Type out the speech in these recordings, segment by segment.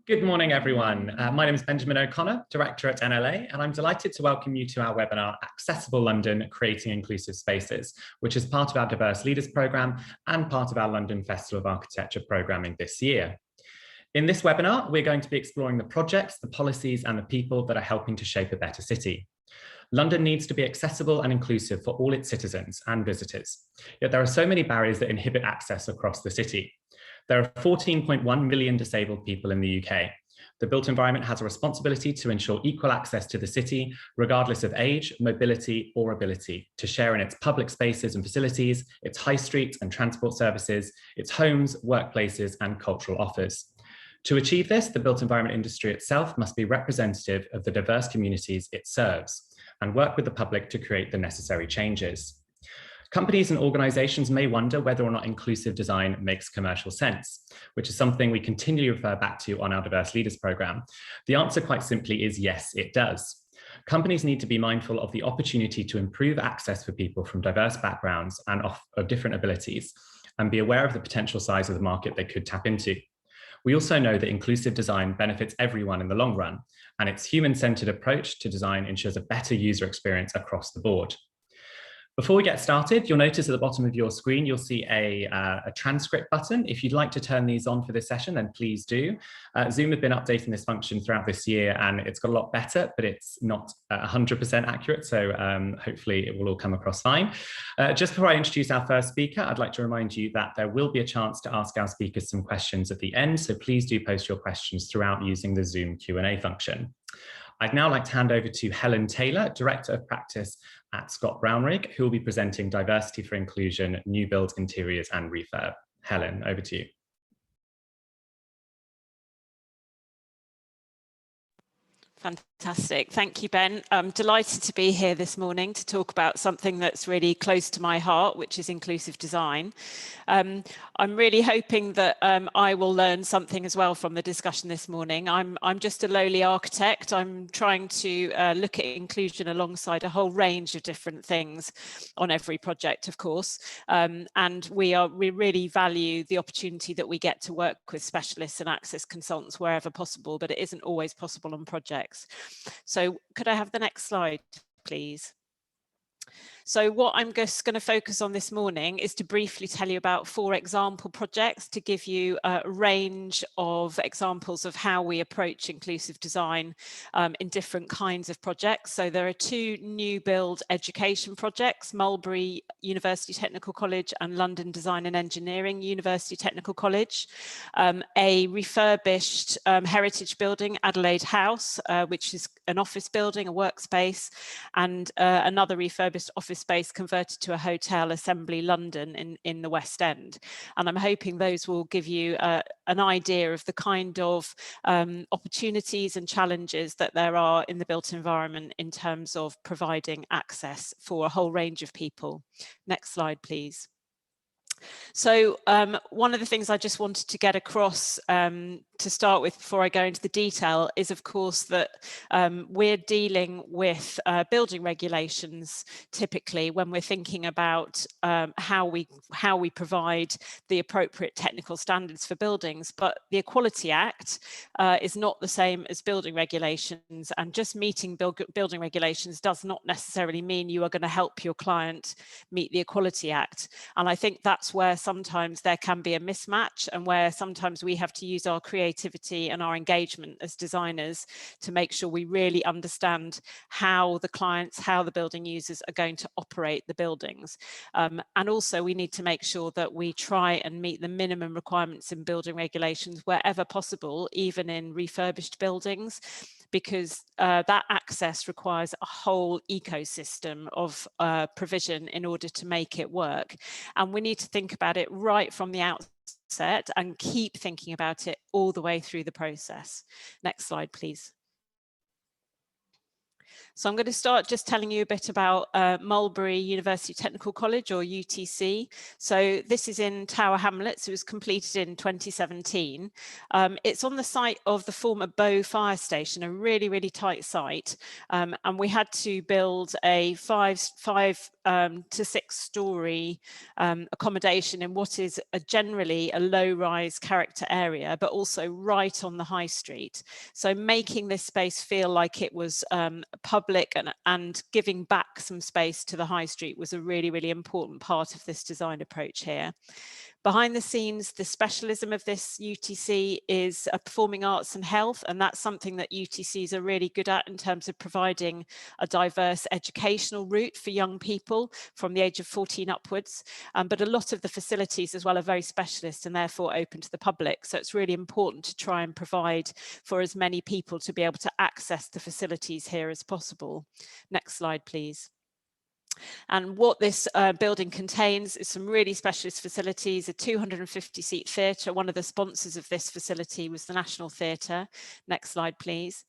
Good morning, everyone. My name is Benjamin O'Connor, Director at NLA, and I'm delighted to welcome you to our webinar, Accessible London, Creating Inclusive Spaces, which is part of our Diverse Leaders programme and part of our London Festival of Architecture programming this year. In this webinar, we're going to be exploring the projects, the policies, and the people that are helping to shape a better city. London needs to be accessible and inclusive for all its citizens and visitors, yet there are so many barriers that inhibit access across the city. There are 14.1 million disabled people in the UK. The built environment has a responsibility to ensure equal access to the city, regardless of age, mobility, or ability, to share in its public spaces and facilities, its high streets and transport services, its homes, workplaces, and cultural offers. To achieve this, the built environment industry itself must be representative of the diverse communities it serves and work with the public to create the necessary changes. Companies and organizations may wonder whether or not inclusive design makes commercial sense, which is something we continually refer back to on our Diverse Leaders program. The answer quite simply is yes, it does. Companies need to be mindful of the opportunity to improve access for people from diverse backgrounds and of different abilities, and be aware of the potential size of the market they could tap into. We also know that inclusive design benefits everyone in the long run, and its human-centered approach to design ensures a better user experience across the board. Before we get started, you'll notice at the bottom of your screen, you'll see a transcript button. If you'd like to turn these on for this session, then please do. Zoom have been updating this function throughout this year, and it's got a lot better, but it's not 100% accurate. So hopefully it will all come across fine. Just before I introduce our first speaker, I'd like to remind you that there will be a chance to ask our speakers some questions at the end. So please do post your questions throughout using the Zoom Q&A function. I'd now like to hand over to Helen Taylor, Director of Practice at Scott Brownrigg, who will be presenting Diversity for Inclusion, New Build, Interiors and Refurb. Helen, over to you. Fantastic. Thank you, Ben. I'm delighted to be here this morning to talk about something that's really close to my heart, which is inclusive design. I'm really hoping that I will learn something as well from the discussion this morning. I'm just a lowly architect. I'm trying to look at inclusion alongside a whole range of different things on every project, of course. And we really value the opportunity that we get to work with specialists and access consultants wherever possible, but it isn't always possible on projects. So could I have the next slide, please? So what I'm just going to focus on this morning is to briefly tell you about 4 example projects to give you a range of examples of how we approach inclusive design in different kinds of projects. So there are 2 new build education projects, Mulberry University Technical College and London Design and Engineering University Technical College, a refurbished heritage building, Adelaide House, which is an office building, a workspace, and another refurbished office space converted to a hotel, Assembly London in the West End. And I'm hoping those will give you an idea of the kind of opportunities and challenges that there are in the built environment in terms of providing access for a whole range of people. Next slide, please. So one of the things I just wanted to get across to start with before I go into the detail is, of course, that we're dealing with building regulations typically when we're thinking about how we provide the appropriate technical standards for buildings. But the Equality Act is not the same as building regulations, and just meeting building regulations does not necessarily mean you are going to help your client meet the Equality Act. And I think that's where sometimes there can be a mismatch, and where sometimes we have to use our creativity and our engagement as designers to make sure we really understand how the clients, how the building users are going to operate the buildings. And also we need to make sure that we try and meet the minimum requirements in building regulations wherever possible, even in refurbished buildings, because that access requires a whole ecosystem of provision in order to make it work. And we need to think about it right from the outset and keep thinking about it all the way through the process. Next slide, please. So I'm going to start just telling you a bit about Mulberry University Technical College, or UTC. So this is in Tower Hamlets. It was completed in 2017. It's on the site of the former Bow Fire Station, a really, really tight site. And we had to build a five to 6-storey accommodation in what is generally a low-rise character area, but also right on the high street. So making this space feel like it was public and giving back some space to the high street was a really, really important part of this design approach here. Behind the scenes, the specialism of this UTC is performing arts and health, and that's something that UTCs are really good at in terms of providing a diverse educational route for young people from the age of 14 upwards. But a lot of the facilities as well are very specialist and therefore open to the public. So it's really important to try and provide for as many people to be able to access the facilities here as possible. Next slide, please. And what this building contains is some really specialist facilities, a 250-seat theatre. One of the sponsors of this facility was the National Theatre. Next slide, please.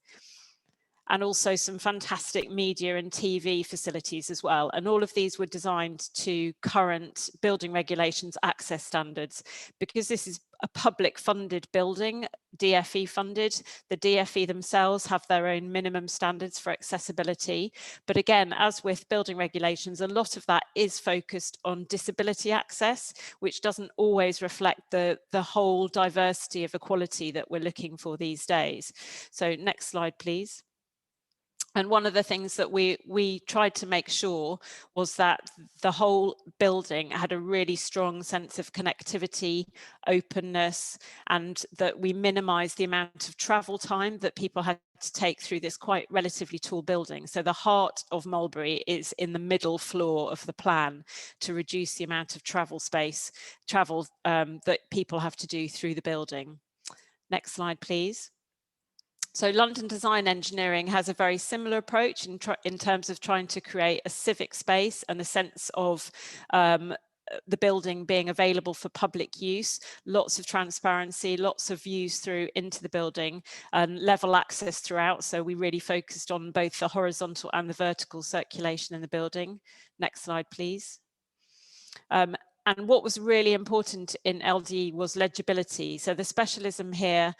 And also some fantastic media and TV facilities as well. And all of these were designed to current building regulations access standards. Because this is a public funded building, DFE funded, the DFE themselves have their own minimum standards for accessibility. But again, as with building regulations, a lot of that is focused on disability access, which doesn't always reflect the whole diversity of equality that we're looking for these days. So next slide, please. And one of the things that we tried to make sure was that the whole building had a really strong sense of connectivity, openness, and that we minimised the amount of travel time that people had to take through this quite relatively tall building. So the heart of Mulberry is in the middle floor of the plan to reduce the amount of travel that people have to do through the building. Next slide, please. So London Design Engineering has a very similar approach in terms of trying to create a civic space and a sense of the building being available for public use, lots of transparency, lots of views through into the building, and level access throughout. So we really focused on both the horizontal and the vertical circulation in the building. Next slide, please. And what was really important in LDE was legibility. So the specialism here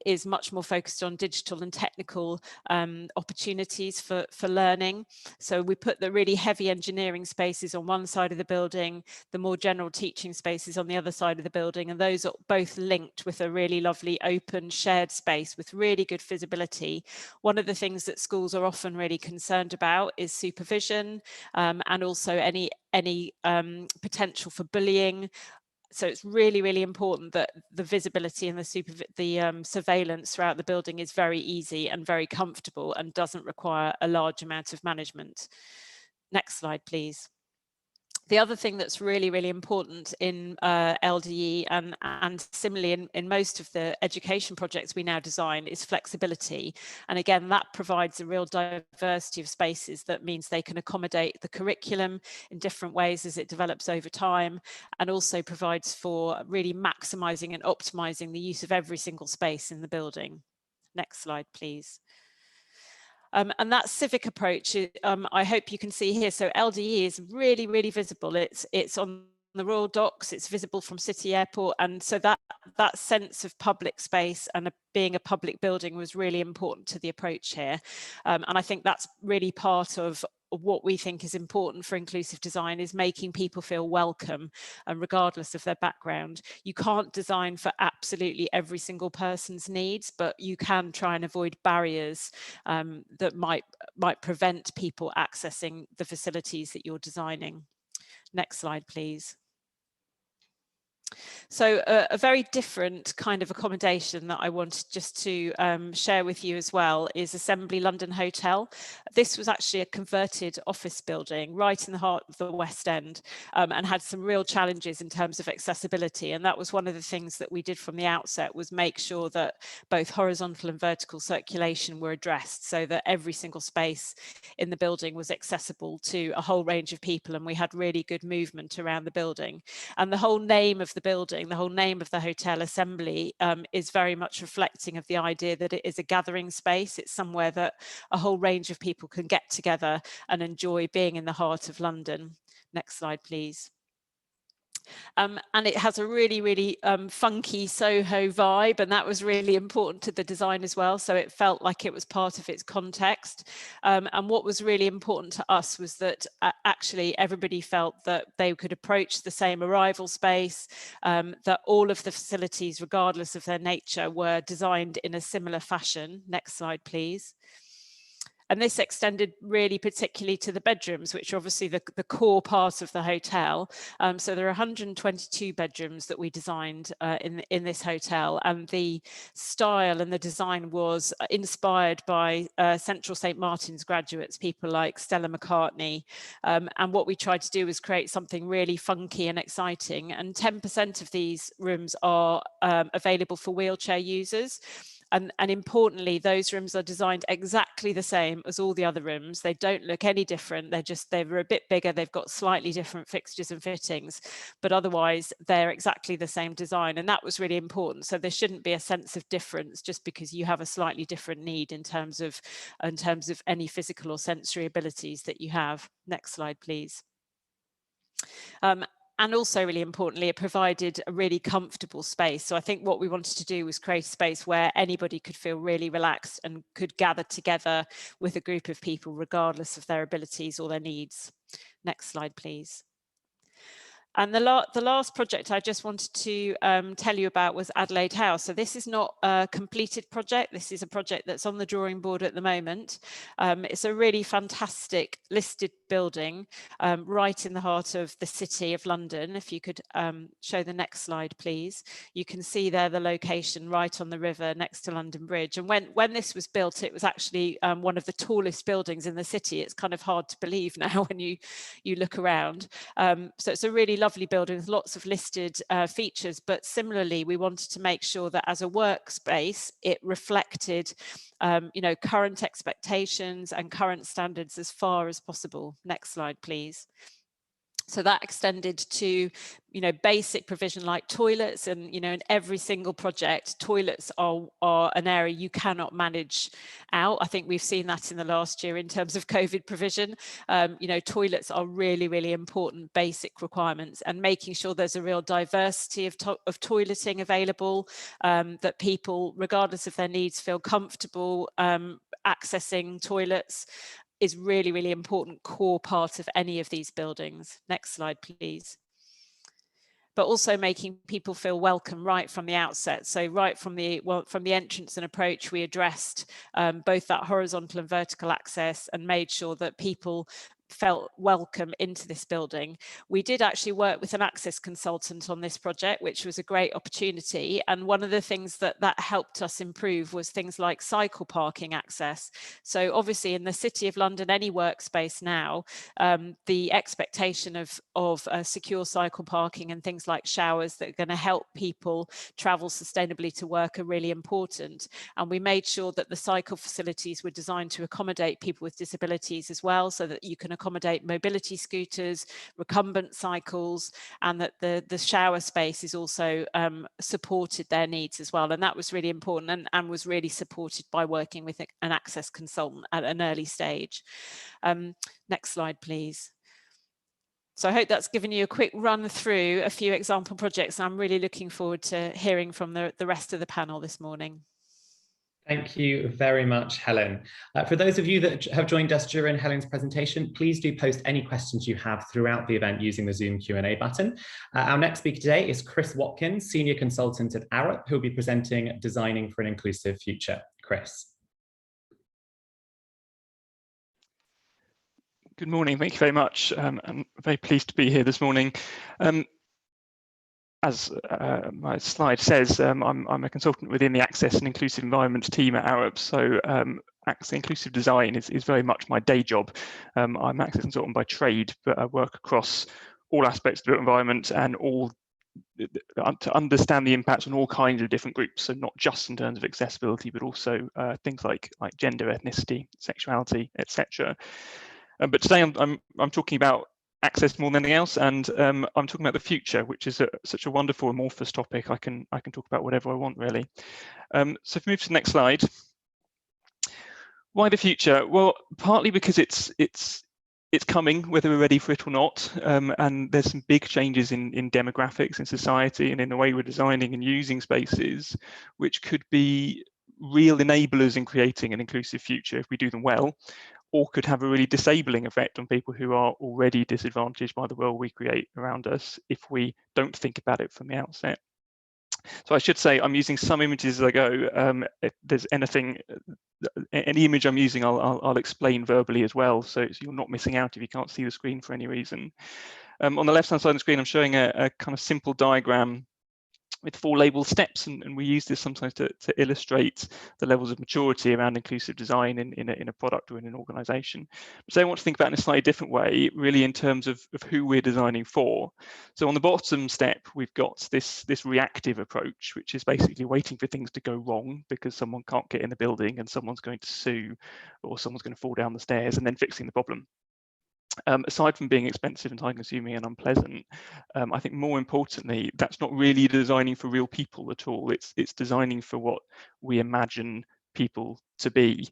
is much more focused on digital and technical opportunities for learning. So we put the really heavy engineering spaces on one side of the building, the more general teaching spaces on the other side of the building, and those are both linked with a really lovely open shared space with really good visibility. One of the things that schools are often really concerned about is supervision and also any potential for bullying. So it's really, really important that the visibility and the surveillance throughout the building is very easy and very comfortable and doesn't require a large amount of management. Next slide, please. The other thing that's really, really important in LDE and similarly in most of the education projects we now design is flexibility. And again, that provides a real diversity of spaces that means they can accommodate the curriculum in different ways as it develops over time, and also provides for really maximising and optimising the use of every single space in the building. Next slide, please. And that civic approach, I hope you can see here. So LDE is really, really visible. It's on the Royal Docks, it's visible from City Airport. And so that sense of public space and being a public building was really important to the approach here. And I think that's really part of what we think is important for inclusive design, is making people feel welcome and regardless of their background. You can't design for absolutely every single person's needs, but you can try and avoid barriers that might prevent people accessing the facilities that you're designing. Next slide, please. So a very different kind of accommodation that I wanted just to share with you as well is Assembly London Hotel. This was actually a converted office building right in the heart of the West End and had some real challenges in terms of accessibility. And that was one of the things that we did from the outset, was make sure that both horizontal and vertical circulation were addressed so that every single space in the building was accessible to a whole range of people, and we had really good movement around the building. And the whole name of the building, the whole name of the hotel, Assembly, is very much reflecting of the idea that it is a gathering space. It's somewhere that a whole range of people can get together and enjoy being in the heart of London. Next slide, please. And it has a really funky Soho vibe, and that was really important to the design as well. So it felt like it was part of its context. And what was really important to us was that actually everybody felt that they could approach the same arrival space, that all of the facilities, regardless of their nature, were designed in a similar fashion. Next slide, please. And this extended really particularly to the bedrooms, which are obviously the core part of the hotel. So there are 122 bedrooms that we designed in this hotel, and the style and the design was inspired by Central St. Martin's graduates, people like Stella McCartney. And what we tried to do was create something really funky and exciting. And 10% of these rooms are available for wheelchair users. And importantly, those rooms are designed exactly the same as all the other rooms. They don't look any different. They're a bit bigger. They've got slightly different fixtures and fittings, but otherwise they're exactly the same design. And that was really important. So there shouldn't be a sense of difference just because you have a slightly different need in terms of any physical or sensory abilities that you have. Next slide, please. And also really importantly, it provided a really comfortable space. So I think what we wanted to do was create a space where anybody could feel really relaxed and could gather together with a group of people, regardless of their abilities or their needs. Next slide, please. And the last project I just wanted to tell you about was Adelaide House. So this is not a completed project. This is a project that's on the drawing board at the moment. It's a really fantastic listed building right in the heart of the city of London. If you could show the next slide, please. You can see there the location right on the river next to London Bridge. And when this was built, it was actually one of the tallest buildings in the city. It's kind of hard to believe now when you look around. So it's a really lovely building with lots of listed features, but similarly we wanted to make sure that as a workspace it reflected current expectations and current standards as far as possible. Next slide, please. So that extended to, basic provision like toilets, and, in every single project, toilets are an area you cannot manage out. I think we've seen that in the last year in terms of COVID provision. Toilets are really important basic requirements, and making sure there's a real diversity of toileting available, that people, regardless of their needs, feel comfortable accessing toilets, is really important core part of any of these buildings. Next slide, please. But also making people feel welcome right from the outset. So right from the entrance and approach, we addressed both that horizontal and vertical access and made sure that people felt welcome into this building. We did actually work with an access consultant on this project, which was a great opportunity. And one of the things that helped us improve was things like cycle parking access. So obviously in the City of London, any workspace now, the expectation of secure cycle parking and things like showers that are going to help people travel sustainably to work are really important. And we made sure that the cycle facilities were designed to accommodate people with disabilities as well, so that you can accommodate mobility scooters, recumbent cycles, and that the shower space is also supported their needs as well. And that was really important and was really supported by working with an access consultant at an early stage. Next slide, please. So I hope that's given you a quick run through a few example projects. I'm really looking forward to hearing from the rest of the panel this morning. Thank you very much, Helen. For those of you that have joined us during Helen's presentation, please do post any questions you have throughout the event using the Zoom Q&A button. Our next speaker today is Chris Watkins, Senior Consultant at Arup, who will be presenting Designing for an Inclusive Future. Chris. Good morning, thank you very much. I'm very pleased to be here this morning. As my slide says, I'm a consultant within the Access and Inclusive Environments team at Arup. So inclusive design is very much my day job. I'm an access consultant by trade, but I work across all aspects of the environment and to understand the impacts on all kinds of different groups. So not just in terms of accessibility, but also things like gender, ethnicity, sexuality, etc. But today I'm talking about access more than anything else, and I'm talking about the future, which is such a wonderful amorphous topic. I can talk about whatever I want, really. So if we move to the next slide. Why the future? Well, partly because it's it's coming, whether we're ready for it or not, and there's some big changes in demographics in society and in the way we're designing and using spaces, which could be real enablers in creating an inclusive future if we do them well, or could have a really disabling effect on people who are already disadvantaged by the world we create around us if we don't think about it from the outset. So I should say I'm using some images as I go. If there's anything, any image I'm using, I'll explain verbally as well, so you're not missing out if you can't see the screen for any reason. On the left-hand side of the screen, I'm showing a kind of simple diagram with 4 labeled steps, and we use this sometimes to illustrate the levels of maturity around inclusive design in a product or in an organization. So I want to think about it in a slightly different way, really in terms of who we're designing for. So on the bottom step, we've got this reactive approach, which is basically waiting for things to go wrong because someone can't get in the building and someone's going to sue or someone's going to fall down the stairs, and then fixing the problem. Aside from being expensive and time-consuming and unpleasant, I think more importantly, that's not really designing for real people at all. It's designing for what we imagine people to be.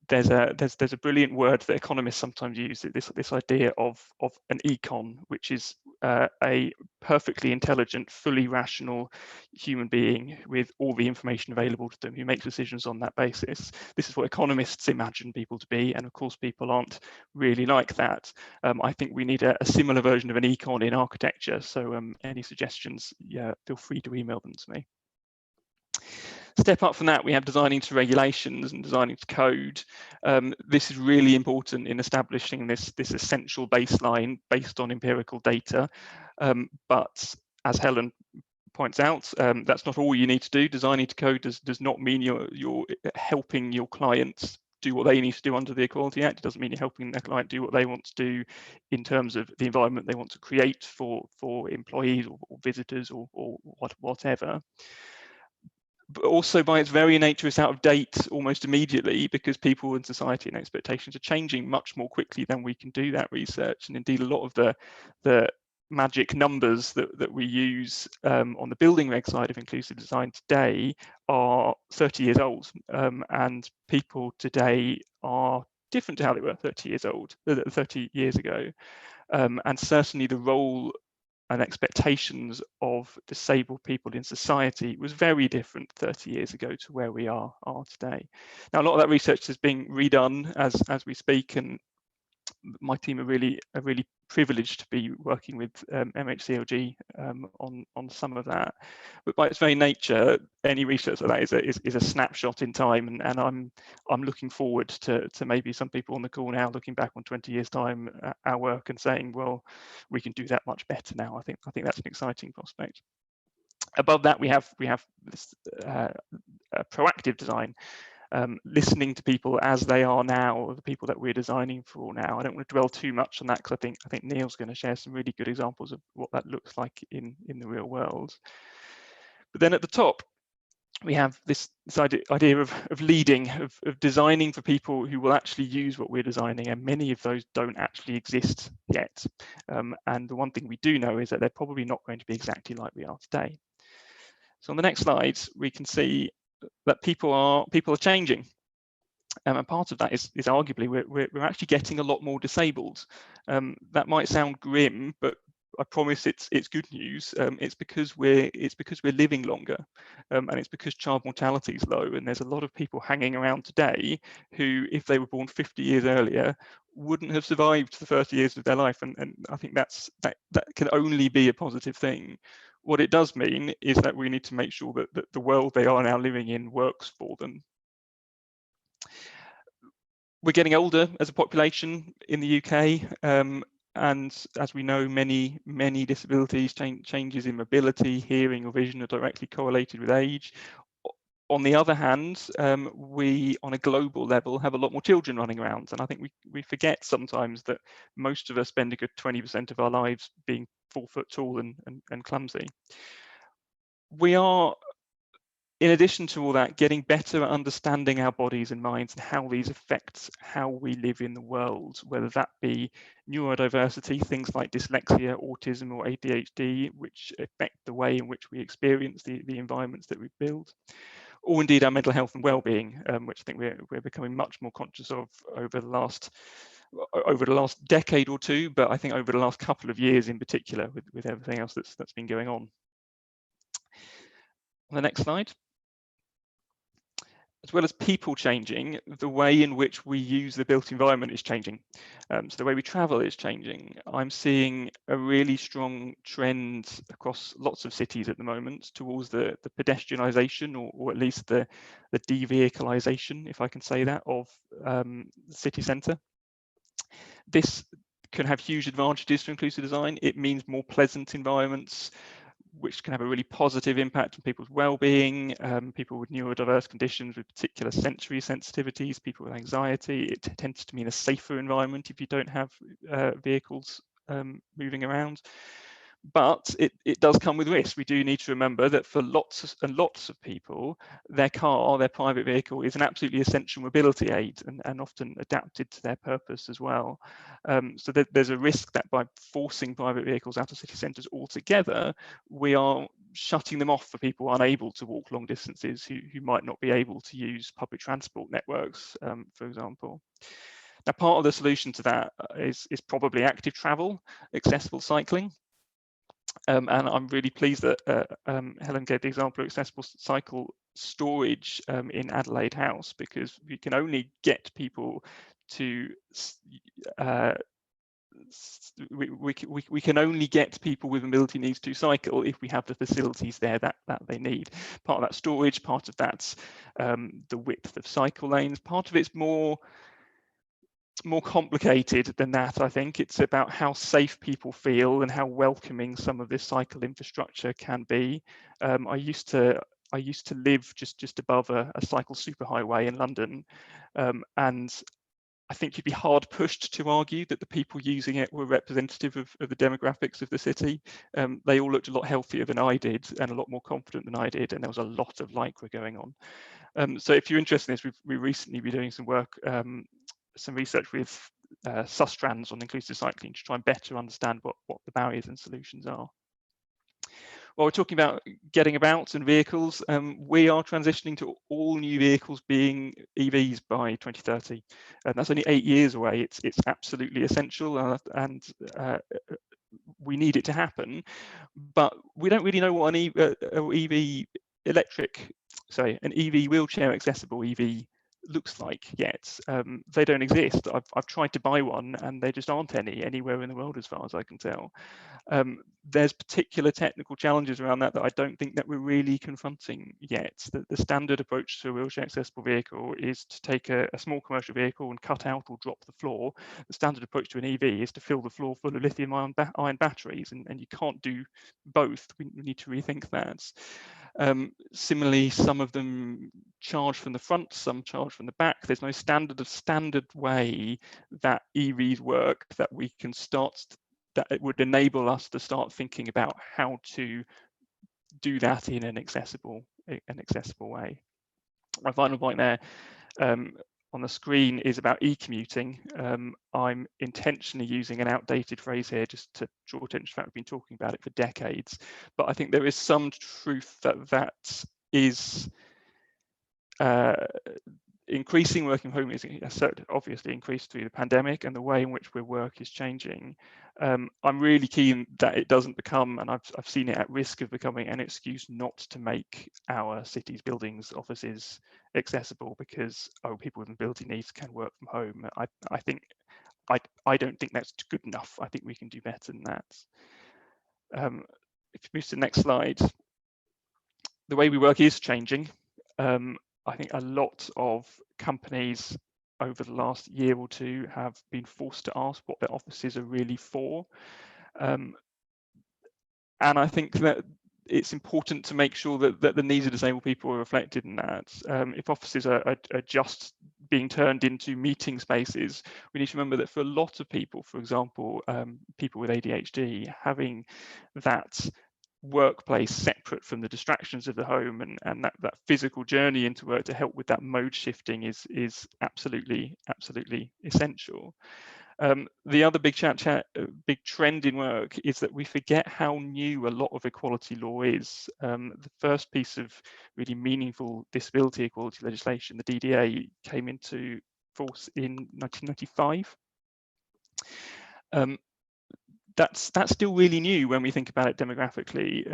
There's a brilliant word that economists sometimes use, this idea of an econ, which is a perfectly intelligent, fully rational human being with all the information available to them, who makes decisions on that basis. This is what economists imagine people to be, and of course people aren't really like that. I think we need a similar version of an econ in architecture, so any suggestions, yeah, feel free to email them to me. Step up from that, we have designing to regulations and designing to code. This is really important in establishing this essential baseline based on empirical data. But as Helen points out, that's not all you need to do. Designing to code does not mean you're helping your clients do what they need to do under the Equality Act. It doesn't mean you're helping their client do what they want to do in terms of the environment they want to create for employees or visitors or whatever. But also by its very nature, it's out of date almost immediately because people in society and expectations are changing much more quickly than we can do that research. And indeed, a lot of the magic numbers that we use on the building reg side of inclusive design today are 30 years old. And people today are different to how they were 30 years ago. And certainly the role and expectations of disabled people in society was very different 30 years ago to where we are today. Now, a lot of that research is being redone as we speak, and my team are really privileged to be working with MHCLG on some of that. But by its very nature, any research like that is a snapshot in time, and I'm looking forward to maybe some people on the call now looking back on 20 years time at our work and saying, well, we can do that much better now. I think that's an exciting prospect. Above that, we have this proactive design. Listening to people as they are now, or the people that we're designing for now. I don't want to dwell too much on that because I think Neil's going to share some really good examples of what that looks like in the real world. But then at the top, we have this idea of leading, of designing for people who will actually use what we're designing, and many of those don't actually exist yet. And the one thing we do know is that they're probably not going to be exactly like we are today. So on the next slide, we can see that people are changing, and part of that is arguably we're actually getting a lot more disabled. That might sound grim, but I promise it's good news. It's because we're living longer, and it's because child mortality is low, and there's a lot of people hanging around today who, if they were born 50 years earlier, wouldn't have survived the 30 years of their life, and I think that can only be a positive thing. What it does mean is that we need to make sure that the world they are now living in works for them. We're getting older as a population in the UK, and as we know, many disabilities, changes in mobility, hearing or vision are directly correlated with age. On the other hand, we, on a global level, have a lot more children running around, and I think we forget sometimes that most of us spend a good 20% of our lives being 4 foot tall and clumsy. We are, in addition to all that, getting better at understanding our bodies and minds and how these affect how we live in the world, whether that be neurodiversity, things like dyslexia, autism or ADHD, which affect the way in which we experience the environments that we build, or indeed our mental health and well-being, which I think we're becoming much more conscious of over the last over the last decade or two, but I think over the last couple of years in particular, with everything else that's been going on. On the next slide. As well as people changing, the way in which we use the built environment is changing. So the way we travel is changing. I'm seeing a really strong trend across lots of cities at the moment towards the pedestrianisation, or at least the de-vehiclisation, if I can say that, of the city centre. This can have huge advantages for inclusive design. It means more pleasant environments, which can have a really positive impact on people's well-being, people with neurodiverse conditions with particular sensory sensitivities, people with anxiety. It tends to mean a safer environment if you don't have vehicles moving around. But it does come with risk. We do need to remember that for lots and lots of people, their car, their private vehicle, is an absolutely essential mobility aid, and often adapted to their purpose as well. So there's a risk that by forcing private vehicles out of city centres altogether, we are shutting them off for people unable to walk long distances, who might not be able to use public transport networks, for example. Now, part of the solution to that is probably active travel, accessible cycling. And I'm really pleased that Helen gave the example of accessible cycle storage in Adelaide House, because we can only get people to we can only get people with mobility needs to cycle if we have the facilities there that they need. Part of that storage, part of that's the width of cycle lanes, part of it's more complicated than that. I think it's about how safe people feel and how welcoming some of this cycle infrastructure can be. I used to live just above a cycle superhighway in London, and I think you'd be hard pushed to argue that the people using it were representative of the demographics of the city. They all looked a lot healthier than I did, and a lot more confident than I did, and there was a lot of lycra going on. So if you're interested in this, we've recently been doing some work, some research with Sustrans on inclusive cycling to try and better understand what the barriers and solutions are. While we're talking about getting about and vehicles, we are transitioning to all new vehicles being EVs by 2030. And that's only 8 years away. It's absolutely essential, and we need it to happen. But we don't really know what an EV wheelchair accessible EV looks like yet. They don't exist. I've tried to buy one, and there just aren't any anywhere in the world as far as I can tell. There's particular technical challenges around that I don't think that we're really confronting yet. The standard approach to a wheelchair accessible vehicle is to take a small commercial vehicle and cut out or drop the floor. The standard approach to an EV is to fill the floor full of lithium-ion batteries, and you can't do both. We need to rethink that. Similarly, some of them charge from the front, some charge from the back. There's no standard way that EVs work that we can that it would enable us to start thinking about how to do that in an accessible way. My final point there on the screen is about e-commuting. I'm intentionally using an outdated phrase here just to draw attention to the fact we've been talking about it for decades, but I think there is some truth that is increasing working from home is obviously increased through the pandemic, and the way in which we work is changing. I'm really keen that it doesn't become, and I've seen it at risk of becoming, an excuse not to make our cities, buildings, offices accessible because people with mobility needs can work from home. I don't think that's good enough. I think we can do better than that. If you move to the next slide, the way we work is changing. I think a lot of companies over the last year or two have been forced to ask what their offices are really for. And I think that it's important to make sure that the needs of disabled people are reflected in that. If offices are just being turned into meeting spaces, we need to remember that for a lot of people, for example, people with ADHD, having that workplace separate from the distractions of the home and that physical journey into work to help with that mode shifting is absolutely essential. The other big trend in work is that we forget how new a lot of equality law is. The first piece of really meaningful disability equality legislation, the DDA, came into force in 1995. That's still really new when we think about it demographically.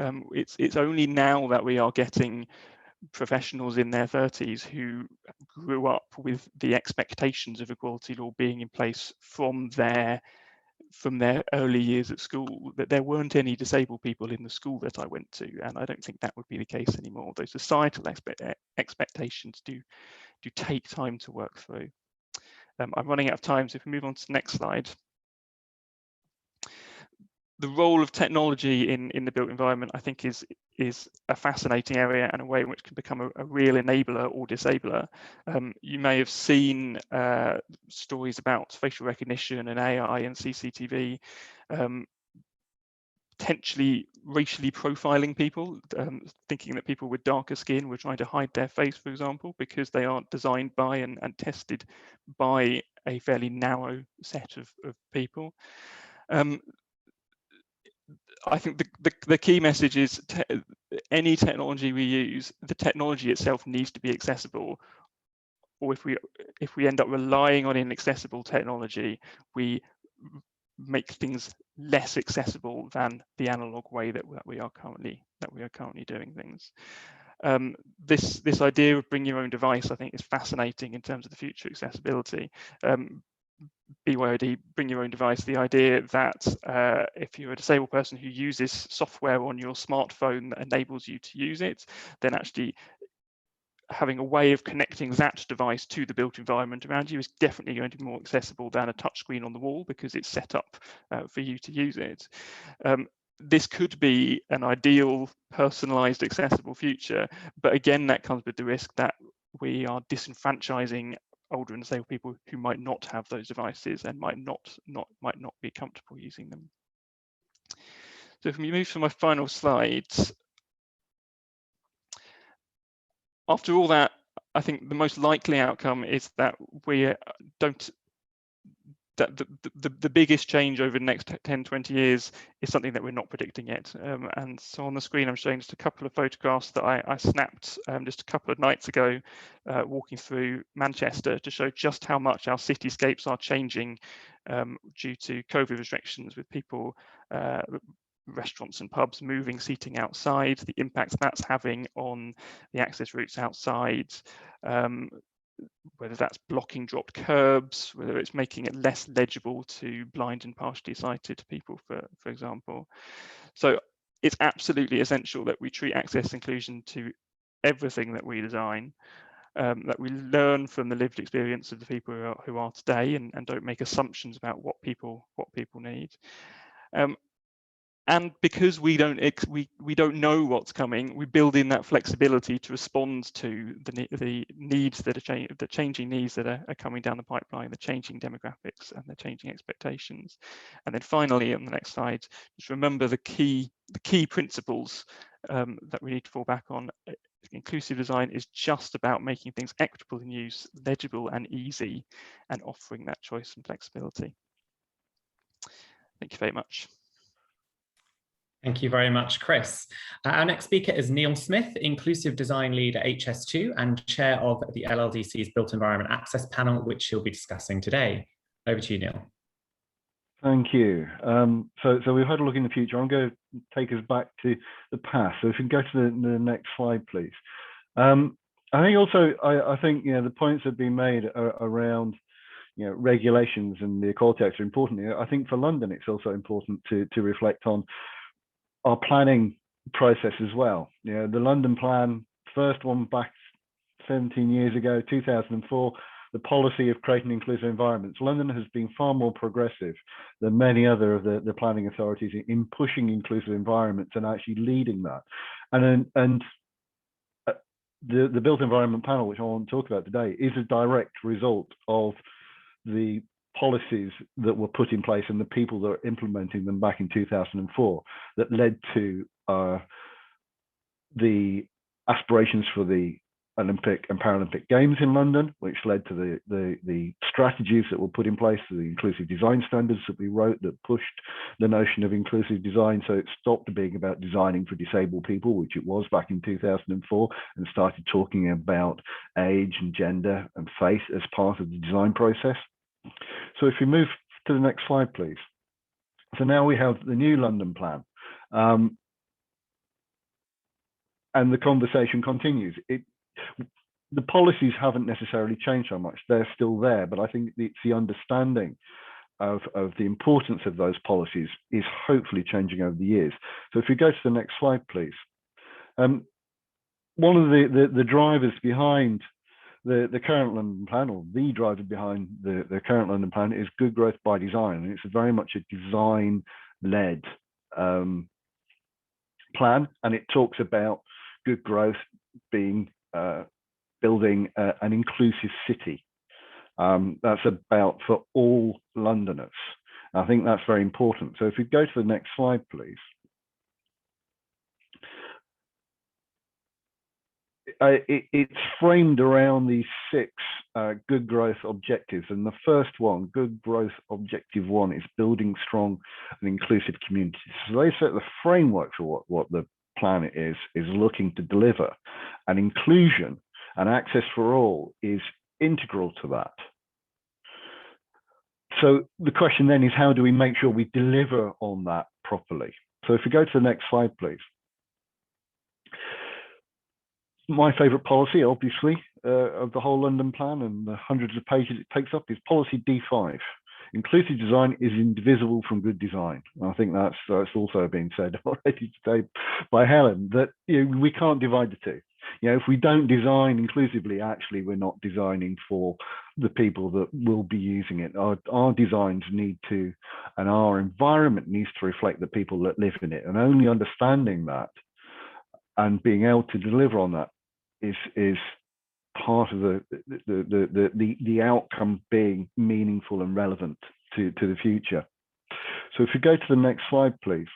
It's only now that we are getting professionals in their 30s who grew up with the expectations of equality law being in place from their early years at school, that there weren't any disabled people in the school that I went to, and I don't think that would be the case anymore. Those societal expectations do take time to work through. I'm running out of time, so if we move on to the next slide. The role of technology in the built environment, I think, is a fascinating area and a way in which can become a real enabler or disabler. You may have seen stories about facial recognition and AI and CCTV potentially racially profiling people, thinking that people with darker skin were trying to hide their face, for example, because they aren't designed by and tested by a fairly narrow set of people. I think the key message is any technology we use, the technology itself needs to be accessible. Or if we end up relying on inaccessible technology, we make things less accessible than the analog way that we are currently doing things. This idea of bring your own device, I think, is fascinating in terms of the future accessibility. BYOD, bring your own device, the idea that if you're a disabled person who uses software on your smartphone that enables you to use it, then actually having a way of connecting that device to the built environment around you is definitely going to be more accessible than a touchscreen on the wall, because it's set up for you to use it. This could be an ideal, personalized, accessible future, but again, that comes with the risk that we are disenfranchising older and disabled people who might not have those devices and might not be comfortable using them. So if we move to my final slides, after all that, I think the most likely outcome is that we don't. That the biggest change over the next 10, 20 years is something that we're not predicting yet. And so on the screen, I'm showing just a couple of photographs that I snapped just a couple of nights ago, walking through Manchester, to show just how much our cityscapes are changing due to COVID restrictions, with people, restaurants and pubs moving seating outside, the impact that's having on the access routes outside, whether that's blocking dropped curbs, whether it's making it less legible to blind and partially sighted people, for example. So it's absolutely essential that we treat access inclusion to everything that we design, that we learn from the lived experience of the people who are today, and don't make assumptions about what people need. And because we don't know what's coming, we build in that flexibility to respond to the needs that are the changing needs that are coming down the pipeline, the changing demographics and the changing expectations. And then finally, on the next slide, just remember the key principles that we need to fall back on. Inclusive design is just about making things equitable in use, legible and easy, and offering that choice and flexibility. Thank you very much. Thank you very much, Chris. Our next speaker is Neil Smith, Inclusive Design Lead at HS2 and Chair of the LLDC's Built Environment Access Panel, which she'll be discussing today. Over to you, Neil. Thank you. So we've had a look in the future. I'm going to take us back to the past. So if we can go to the next slide, please. I think also, I think, you know, the points that have been made around, you know, regulations and the Equality Act are important. I think for London, it's also important to reflect on our planning process as well. You know, the London plan, first one back 17 years ago, 2004, the policy of creating inclusive environments. London has been far more progressive than many other of the planning authorities in pushing inclusive environments and actually leading that. And the Built Environment Panel, which I want to talk about today, is a direct result of the policies that were put in place and the people that are implementing them back in 2004 that led to the aspirations for the Olympic and Paralympic Games in London, which led to the strategies that were put in place, the inclusive design standards that we wrote that pushed the notion of inclusive design. So it stopped being about designing for disabled people, which it was back in 2004, and started talking about age and gender and faith as part of the design process. So if we move to the next slide, please. So now we have the new London plan. And the conversation continues. The policies haven't necessarily changed so much. They're still there, but I think it's the understanding of the importance of those policies is hopefully changing over the years. So if you go to the next slide, please. One of the drivers behind the current London plan, or the driver behind the current London plan, is good growth by design. And it's very much a design-led plan, and it talks about good growth being building an inclusive city. That's about for all Londoners. I think that's very important. So if we go to the next slide, please. It's framed around these 6 good growth objectives. And the first one, good growth objective 1, is building strong and inclusive communities. So they set the framework for what the plan is looking to deliver. And inclusion and access for all is integral to that. So the question then is, how do we make sure we deliver on that properly? So if we go to the next slide, please. My favorite policy, obviously, of the whole London plan and the hundreds of pages it takes up is policy D5. Inclusive design is indivisible from good design. And I think that's also been said already today by Helen, that we can't divide the two. If we don't design inclusively, actually, we're not designing for the people that will be using it. Our designs need to, and our environment needs to reflect the people that live in it. And only understanding that and being able to deliver on that is part of the outcome being meaningful and relevant to the future. So if you go to the next slide, please.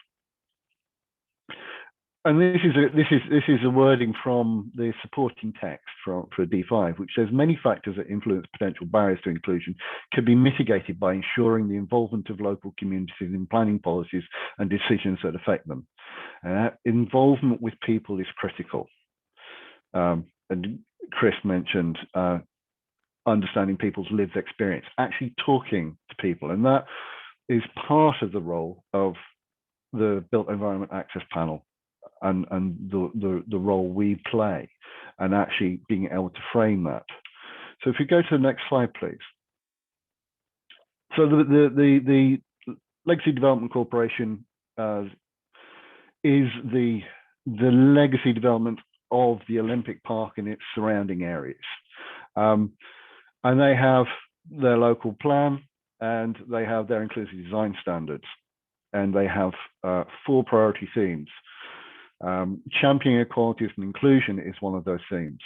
And this is a wording from the supporting text for D5, which says many factors that influence potential barriers to inclusion can be mitigated by ensuring the involvement of local communities in planning policies and decisions that affect them. Involvement with people is critical. And Chris mentioned understanding people's lived experience, actually talking to people, and that is part of the role of the Built Environment Access Panel. And the role we play, and actually being able to frame that. So if you go to the next slide, please. So the Legacy Development Corporation is the legacy development of the Olympic Park and its surrounding areas. And they have their local plan, and they have their inclusive design standards, and they have 4 priority themes. Championing equality and inclusion is one of those themes.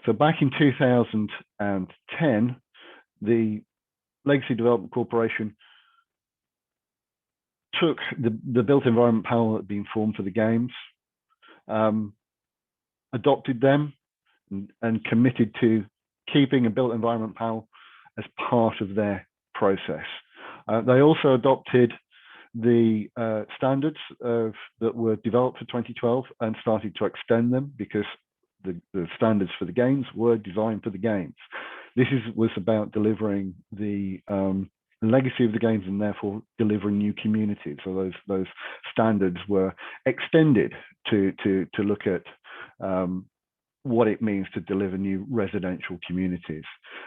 So back in 2010, the Legacy Development Corporation took the built environment panel that had been formed for the Games, adopted them, and committed to keeping a built environment panel as part of their process. They also adopted the standards that were developed for 2012 and started to extend them, because the standards for the Games were designed for the Games. This was about delivering the legacy of the Games and therefore delivering new communities. So those standards were extended to look at what it means to deliver new residential communities.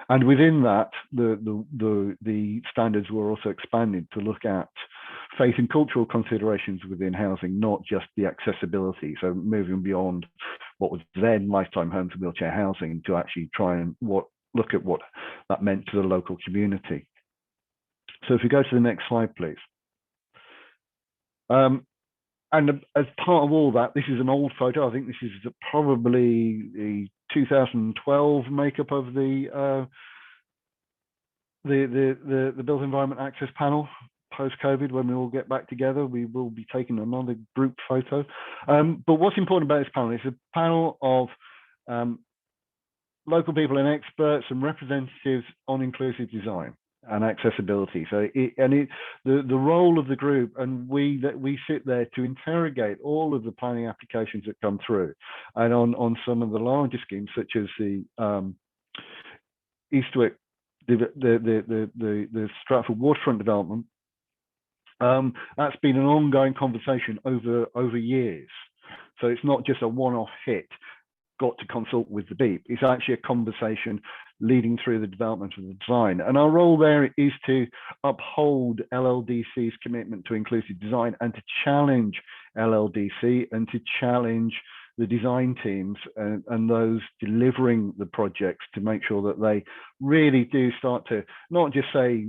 And within that, the standards were also expanded to look at faith and cultural considerations within housing, not just the accessibility. So moving beyond what was then lifetime homes and wheelchair housing to actually try and look at what that meant to the local community. So if you go to the next slide, please. And as part of all that, this is an old photo. I think this is probably the 2012 makeup of the Built Environment Access Panel. Post-COVID, when we all get back together, we will be taking another group photo. But what's important about this panel is a panel of local people and experts and representatives on inclusive design and accessibility. So the role of the group, and we sit there to interrogate all of the planning applications that come through, and on some of the larger schemes, such as the Eastwick the Stratford waterfront development, that's been an ongoing conversation over years. So it's not just a one-off hit, got to consult with the BEEP. It's actually a conversation leading through the development of the design. And our role there is to uphold LLDC's commitment to inclusive design and to challenge LLDC and to challenge the design teams and those delivering the projects to make sure that they really do start to not just say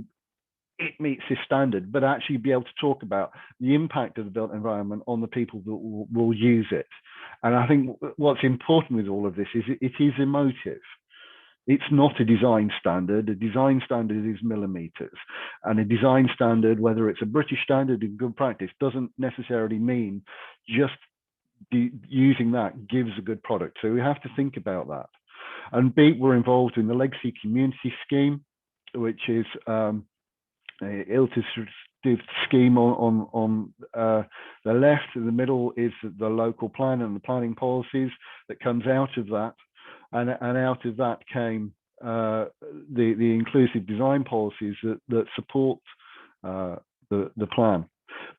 it meets this standard, but actually be able to talk about the impact of the built environment on the people that will use it. And I think what's important with all of this is it is emotive. It's not a design standard. A design standard is millimeters. And a design standard, whether it's a British standard in good practice, doesn't necessarily mean just using that gives a good product. So we have to think about that. And BEEP were involved in the Legacy Community Scheme, which is an illustrative scheme on the left. In the middle is the local plan and the planning policies that comes out of that. And out of that came the inclusive design policies that support the plan.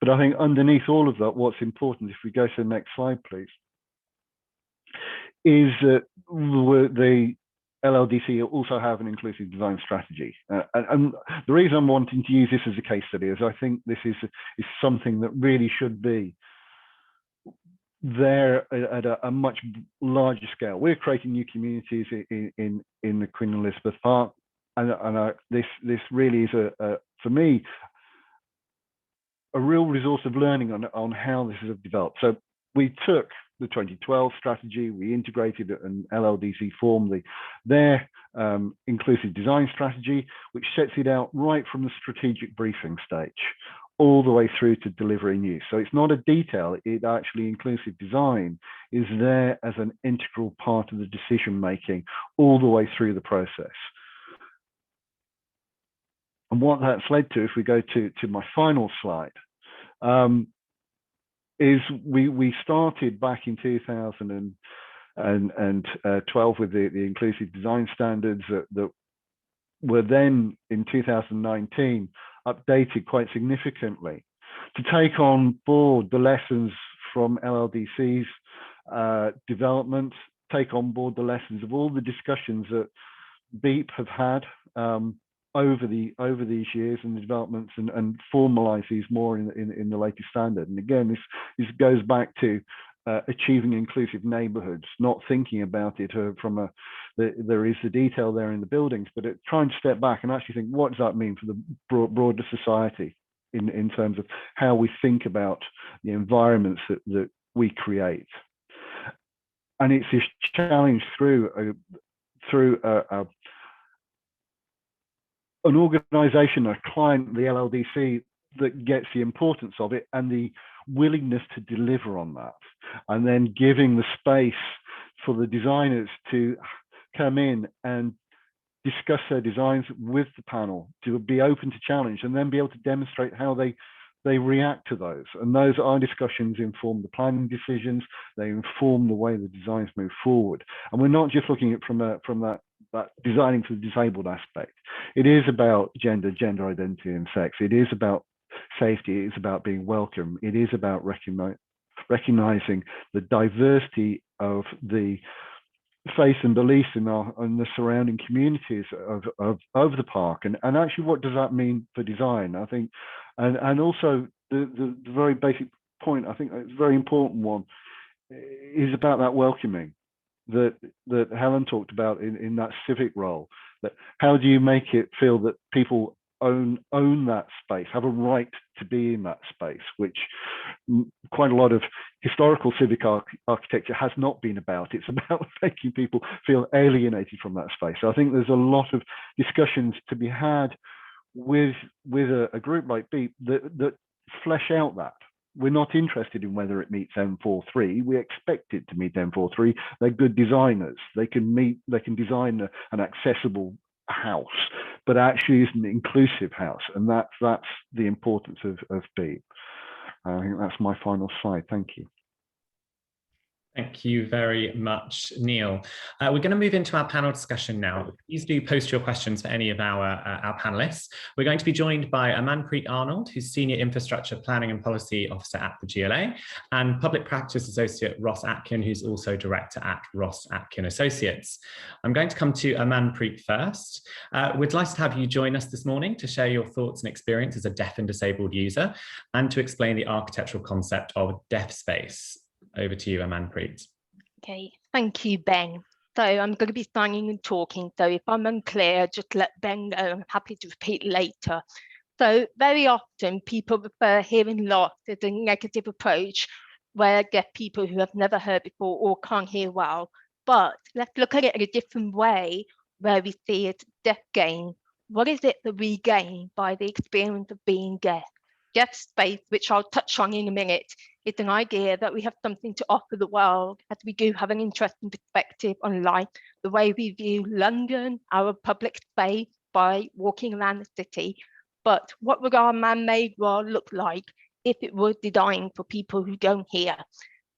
But I think underneath all of that, what's important, if we go to the next slide, please, is that the LLDC also have an inclusive design strategy. And the reason I'm wanting to use this as a case study is I think this is something that really should be there at a much larger scale. We're creating new communities in the Queen Elizabeth Park, and this really is for me a real resource of learning on how this has developed. So we took the 2012 strategy, we integrated it, and LLDC formed their inclusive design strategy, which sets it out right from the strategic briefing stage all the way through to delivering use. So it's not a detail, it actually inclusive design is there as an integral part of the decision making all the way through the process. And what that's led to, if we go to my final slide, is we started back in 2012 with the inclusive design standards that were then in 2019 updated quite significantly to take on board the lessons from LLDC's development, take on board the lessons of all the discussions that BEEP have had over these years and the developments, and formalize these more in the latest standard. And again, this goes back to achieving inclusive neighborhoods, not thinking about it from there is the detail there in the buildings, but trying to step back and actually think, what does that mean for the broader society in terms of how we think about the environments that we create. And it's this challenge through an organization, a client, the LLDC, that gets the importance of it and the willingness to deliver on that, and then giving the space for the designers to come in and discuss their designs with the panel, to be open to challenge, and then be able to demonstrate how they react to those. And those our discussions inform the planning decisions, they inform the way the designs move forward. And we're not just looking at from that designing for the disabled aspect. It is about gender identity and sex. It is about safety. It is about being welcome. It is about recognizing the diversity of the faith and beliefs in the surrounding communities of the park, and actually what does that mean for design, I think, and also the very basic point, I think it's a very important one, is about that welcoming that Helen talked about in that civic role. That how do you make it feel that people own that space, have a right to be in that space, which quite a lot of historical civic architecture has not been about. It's about making people feel alienated from that space. So I think there's a lot of discussions to be had with a group like BEEP that flesh out that. We're not interested in whether it meets M43. We expect it to meet M43. They're good designers. They can design an accessible house, but actually is an inclusive house, and that's the importance of BEEP. I think that's my final slide. Thank you. Thank you very much, Neil. We're going to move into our panel discussion now. Please do post your questions for any of our panelists. We're going to be joined by Amanpreet Arnold, who's Senior Infrastructure Planning and Policy Officer at the GLA, and Public Practice Associate Ross Atkin, who's also Director at Ross Atkin Associates. I'm going to come to Amanpreet first. We'd like to have you join us this morning to share your thoughts and experience as a deaf and disabled user, and to explain the architectural concept of deaf space. Over to you, Amanpreet. Okay, thank you, Ben. So I'm going to be signing and talking. So if I'm unclear, just let Ben know. I'm happy to repeat later. So very often people refer hearing loss as a negative approach where deaf people who have never heard before or can't hear well. But let's look at it in a different way where we see it deaf gain. What is it that we gain by the experience of being deaf? Deaf space, which I'll touch on in a minute, is an idea that we have something to offer the world, as we do have an interesting perspective on life, the way we view London, our public space, by walking around the city. But what would our man-made world look like if it were designed for people who don't hear?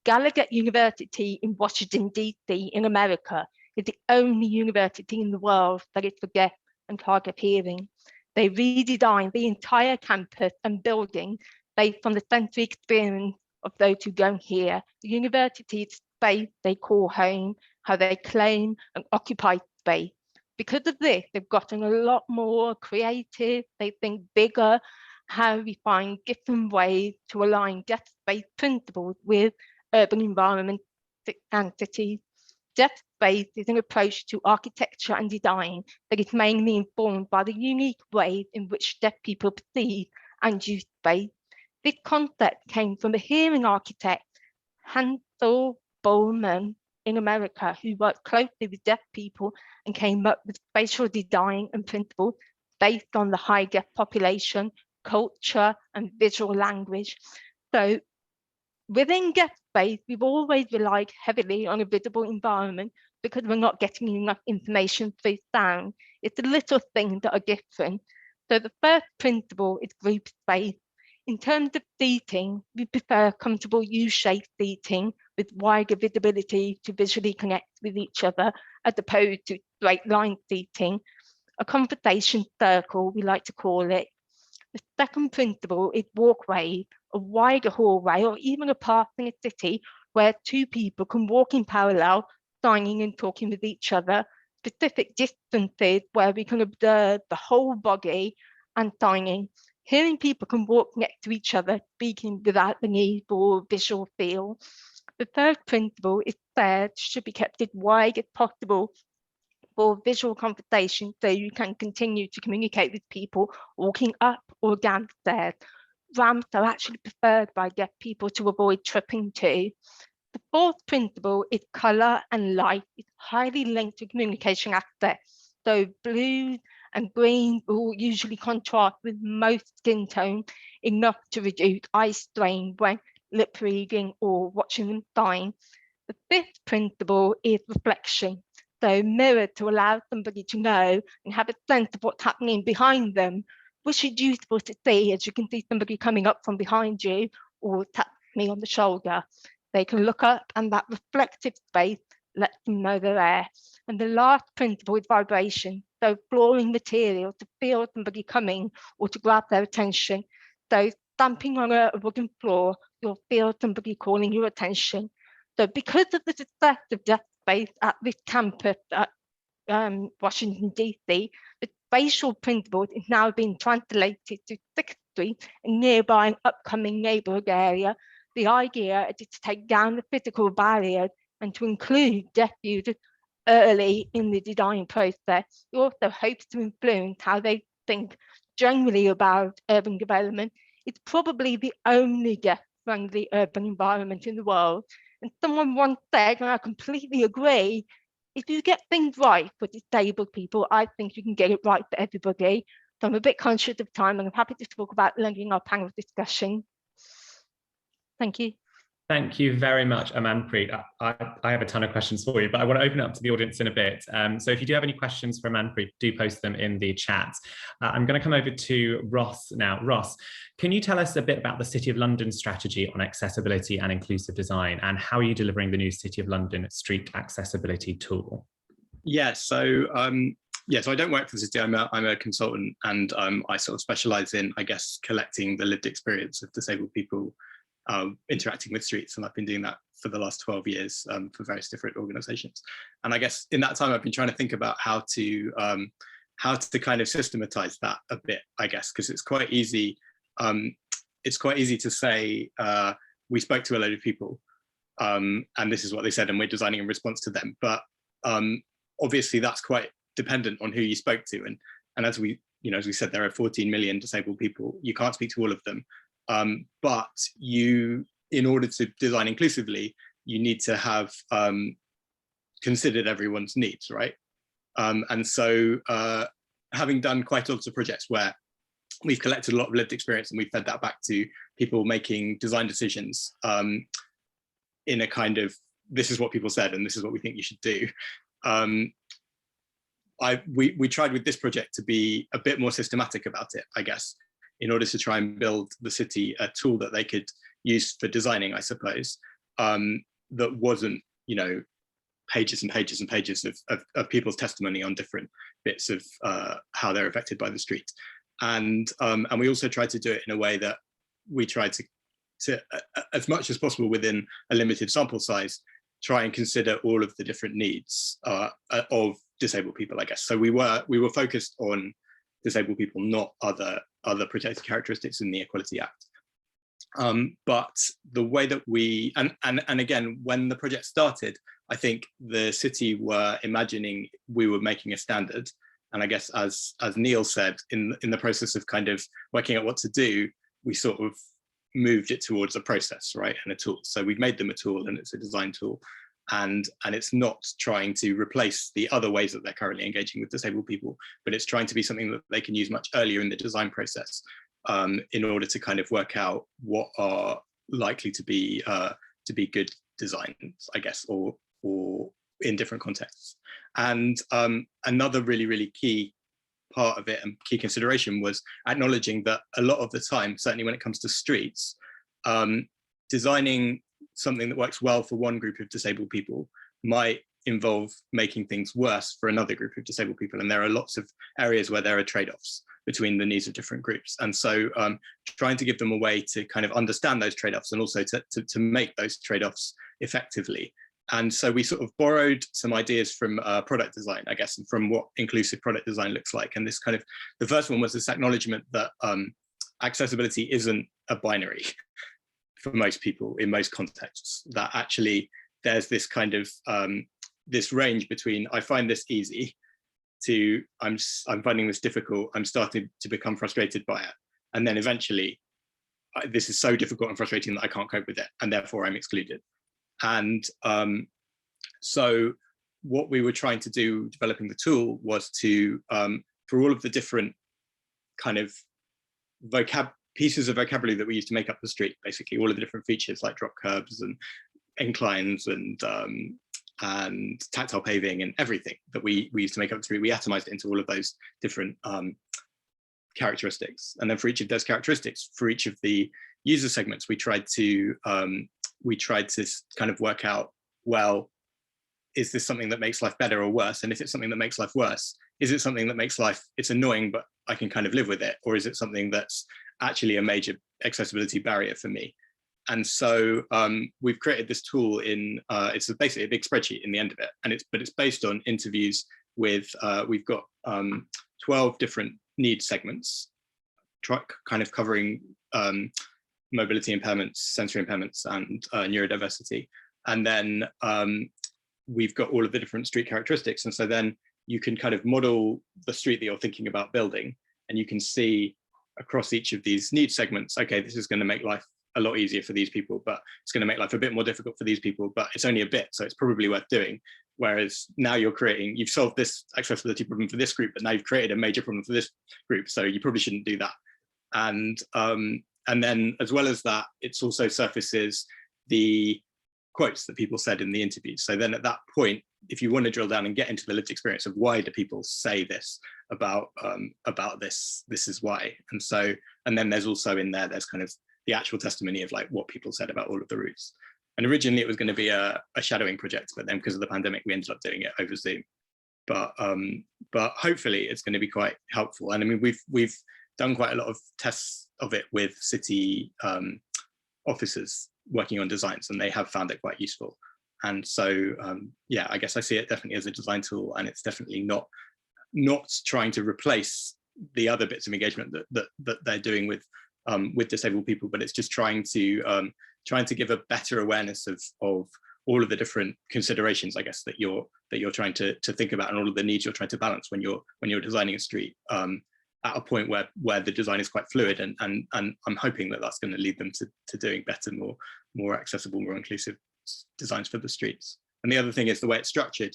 Gallaudet University in Washington, DC in America is the only university in the world that is for deaf and hard of hearing. They redesigned the entire campus and building based on the sensory experience of those who don't hear. The university's space they call home, how they claim and occupy space. Because of this, they've gotten a lot more creative, they think bigger, how we find different ways to align deaf space principles with urban environments and cities. Deaf space is an approach to architecture and design that is mainly informed by the unique ways in which deaf people perceive and use space. This concept came from a hearing architect, Hansel Bowman in America, who worked closely with deaf people and came up with spatial design and principles based on the high deaf population, culture, and visual language. So within deaf space, we've always relied heavily on a visible environment because we're not getting enough information through sound. It's the little things that are different. So the first principle is group space. In terms of seating, we prefer comfortable U-shaped seating with wider visibility to visually connect with each other, as opposed to straight line seating. A conversation circle, we like to call it. The second principle is walkways, a wider hallway or even a path in a city where two people can walk in parallel, signing and talking with each other, specific distances where we can observe the whole body and signing. Hearing people can walk next to each other, speaking without the need for visual feel. The third principle is stairs should be kept as wide as possible for visual conversation so you can continue to communicate with people walking up or down the stairs. Ramps are actually preferred by deaf people to avoid tripping too. The fourth principle is colour and light. It's highly linked to communication access. So blues and greens will usually contrast with most skin tone, enough to reduce eye strain when lip reading or watching them sign. The fifth principle is reflection. So mirror to allow somebody to know and have a sense of what's happening behind them, which is useful to see as you can see somebody coming up from behind you or tap me on the shoulder. They can look up and that reflective space lets them know they're there. And the last principle is vibration. So flooring material to feel somebody coming or to grab their attention. So stamping on a wooden floor, you'll feel somebody calling your attention. So because of the success of deaf space at this campus at Washington, DC, the spatial principles is now being translated to 6th Street, a nearby and upcoming neighbourhood area. The idea is to take down the physical barriers and to include deaf users early in the design process. It also hopes to influence how they think generally about urban development. It's probably the only deaf-friendly urban environment in the world. And someone once said, and I completely agree, if you get things right for disabled people, I think you can get it right for everybody. So I'm a bit conscious of time and I'm happy to talk about lending our panel discussion. Thank you. Thank you very much, Amanpreet. I have a ton of questions for you, but I want to open it up to the audience in a bit. So if you do have any questions for Amanpreet, do post them in the chat. I'm going to come over to Ross now. Ross, can you tell us a bit about the City of London strategy on accessibility and inclusive design, and how are you delivering the new City of London street accessibility tool? Yeah, so so I don't work for the city. I'm a consultant, and I sort of specialize in, I guess, collecting the lived experience of disabled people interacting with streets, and I've been doing that for the last 12 years for various different organizations. And I guess in that time I've been trying to think about how to kind of systematize that a bit, I guess, because it's quite easy to say we spoke to a load of people and this is what they said and we're designing in response to them, but obviously that's quite dependent on who you spoke to, and as we said, there are 14 million disabled people. You can't speak to all of them. But in order to design inclusively, you need to have considered everyone's needs, right? And so having done quite a lot of projects where we've collected a lot of lived experience and we've fed that back to people making design decisions in a kind of, this is what people said and this is what we think you should do. We tried with this project to be a bit more systematic about it, I guess, in order to try and build the city a tool that they could use for designing, I suppose, that wasn't, pages and pages and pages of people's testimony on different bits of how they're affected by the street. And we also tried to do it in a way that we tried to as much as possible within a limited sample size, try and consider all of the different needs of disabled people, I guess. So we were focused on disabled people, not other protected characteristics in the Equality Act. But the way that we, and again, when the project started, I think the city were imagining we were making a standard. And I guess as Neil said, in the process of kind of working out what to do, we sort of moved it towards a process, right, and a tool. So we've made them a tool, and it's a design tool. And it's not trying to replace the other ways that they're currently engaging with disabled people, but it's trying to be something that they can use much earlier in the design process in order to kind of work out what are likely to be good designs, I guess, or in different contexts. And another really, really key part of it and key consideration was acknowledging that a lot of the time, certainly when it comes to streets, designing something that works well for one group of disabled people might involve making things worse for another group of disabled people. And there are lots of areas where there are trade-offs between the needs of different groups. And so trying to give them a way to kind of understand those trade-offs and also to make those trade-offs effectively. And so we sort of borrowed some ideas from product design, I guess, and from what inclusive product design looks like. And this kind of, the first one was this acknowledgement that accessibility isn't a binary for most people in most contexts, that actually there's this kind of this range between I find this easy to I'm finding this difficult, I'm starting to become frustrated by it, and then eventually this is so difficult and frustrating that I can't cope with it and therefore I'm excluded. And so what we were trying to do developing the tool was to for all of the different kind of pieces of vocabulary that we use to make up the street, basically all of the different features like drop curbs and inclines and tactile paving and everything that we use to make up the street, we atomized it into all of those different characteristics. And then for each of those characteristics, for each of the user segments, we tried to kind of work out, well, is this something that makes life better or worse? And if it's something that makes life worse, is it something that makes life, it's annoying, but I can kind of live with it? Or is it something that's actually a major accessibility barrier for me? And so we've created this tool in, it's basically a big spreadsheet in the end of it. And it's based on interviews with, we've got 12 different need segments, kind of covering mobility impairments, sensory impairments, and neurodiversity. And then we've got all of the different street characteristics. And so then you can kind of model the street that you're thinking about building, and you can see across each of these need segments, okay, this is going to make life a lot easier for these people, but it's going to make life a bit more difficult for these people, but it's only a bit, so it's probably worth doing. Whereas now you've solved this accessibility problem for this group, but now you've created a major problem for this group, so you probably shouldn't do that. And then as well as that, it's also surfaces the quotes that people said in the interviews. So then at that point, if you want to drill down and get into the lived experience of why do people say this about this is why. And so, and then there's also in there, there's kind of the actual testimony of like what people said about all of the routes. And originally it was going to be a shadowing project, but then because of the pandemic, we ended up doing it over Zoom. But hopefully it's going to be quite helpful. And I mean, we've done quite a lot of tests of it with city officers working on designs, and they have found it quite useful. And so, yeah, I guess I see it definitely as a design tool, and it's definitely not trying to replace the other bits of engagement that they're doing with disabled people, but it's just trying to give a better awareness of all of the different considerations, I guess, that you're trying to think about, and all of the needs you're trying to balance when you're designing a street at a point where the design is quite fluid, and I'm hoping that that's going to lead them to doing better, more accessible, more inclusive designs for the streets. And the other thing is the way it's structured,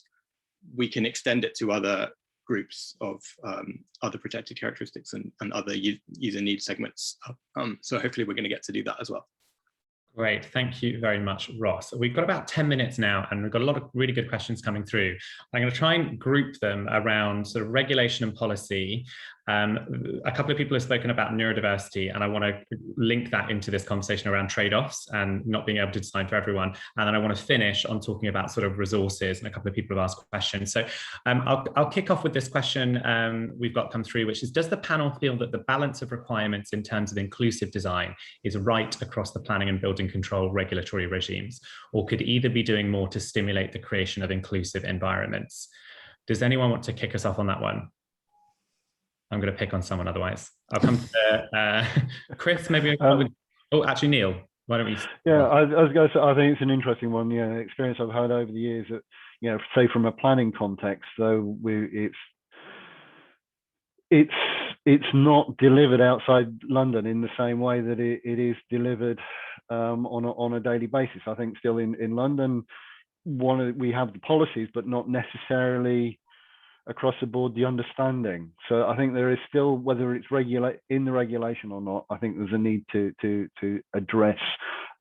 we can extend it to other groups of other protected characteristics and other user need segments. So hopefully we're going to get to do that as well. Great, thank you very much, Ross. We've got about 10 minutes now, and we've got a lot of really good questions coming through. I'm going to try and group them around sort of regulation and policy. A couple of people have spoken about neurodiversity, and I want to link that into this conversation around trade-offs and not being able to design for everyone. And then I want to finish on talking about sort of resources, and a couple of people have asked questions. So I'll kick off with this question we've got come through, which is, does the panel feel that the balance of requirements in terms of inclusive design is right across the planning and building control regulatory regimes, or could either be doing more to stimulate the creation of inclusive environments? Does anyone want to kick us off on that one? I'm going to pick on someone otherwise. I'll come to Chris, maybe. Oh, actually, Neil, why don't we? Yeah, I was going to say, I think it's an interesting one. Yeah, experience I've had over the years that, you know, say from a planning context, though, it's not delivered outside London in the same way that it is delivered on a daily basis. I think still in London, we have the policies, but not necessarily across the board the understanding. So I think there is still, whether it's in the regulation or not, I think there's a need to address